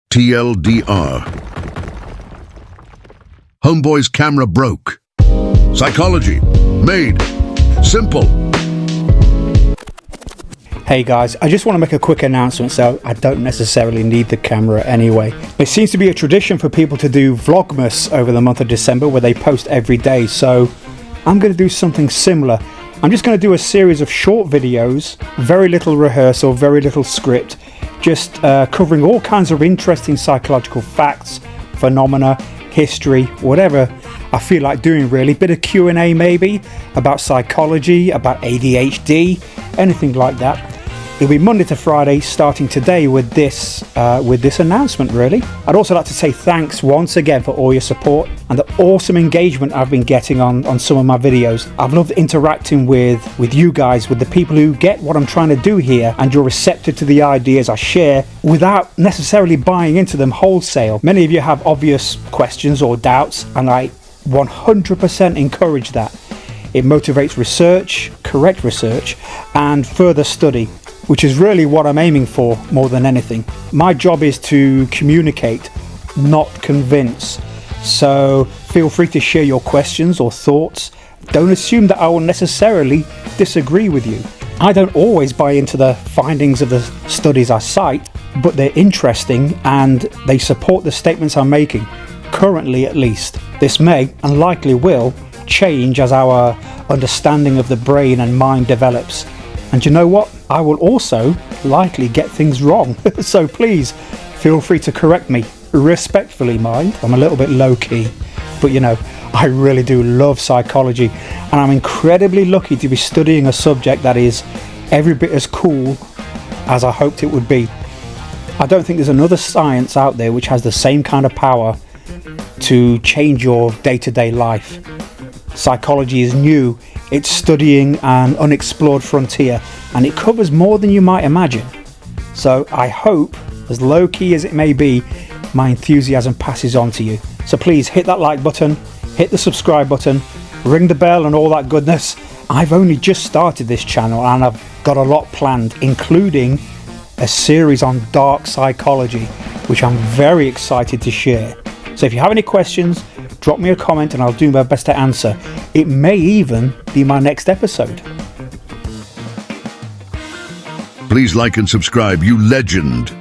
TLDR. Homeboy's camera broke. Psychology. Made simple. Hey guys, I just want to make a quick announcement, so I don't necessarily need the camera anyway. It seems to be a tradition for people to do Vlogmas over the month of December where they post every day, so I'm going to do something similar. I'm just going to do a series of short videos, very little rehearsal, very little script, just covering all kinds of interesting psychological facts, phenomena, history, whatever I feel like doing really. Bit of Q&A maybe, about psychology, about ADHD, anything like that. It'll be Monday to Friday, starting today with this announcement really. I'd also like to say thanks once again for all your support and the awesome engagement I've been getting on some of my videos. I've loved interacting with you guys, with the people who get what I'm trying to do here, and you're receptive to the ideas I share without necessarily buying into them wholesale. Many of you have obvious questions or doubts, and I 100% encourage that. It motivates research, correct research, and further study, which is really what I'm aiming for more than anything. My job is to communicate, not convince. So feel free to share your questions or thoughts. Don't assume that I will necessarily disagree with you. I don't always buy into the findings of the studies I cite, but they're interesting and they support the statements I'm making, currently at least. This may, and likely will, change as our understanding of the brain and mind develops. And you know what? I will also likely get things wrong. So please feel free to correct me. Respectfully, mind. I'm a little bit low-key. But you know, I really do love psychology. And I'm incredibly lucky to be studying a subject that is every bit as cool as I hoped it would be. I don't think there's another science out there which has the same kind of power to change your day-to-day life. Psychology is new. It's studying an unexplored frontier, and it covers more than you might imagine. So I hope, as low-key as it may be, my enthusiasm passes on to you. So please hit that like button, hit the subscribe button, ring the bell and all that goodness. I've only just started this channel and I've got a lot planned, including a series on dark psychology, which I'm very excited to share. So if you have any questions, drop me a comment and I'll do my best to answer. It may even be my next episode. Please like and subscribe, you legend.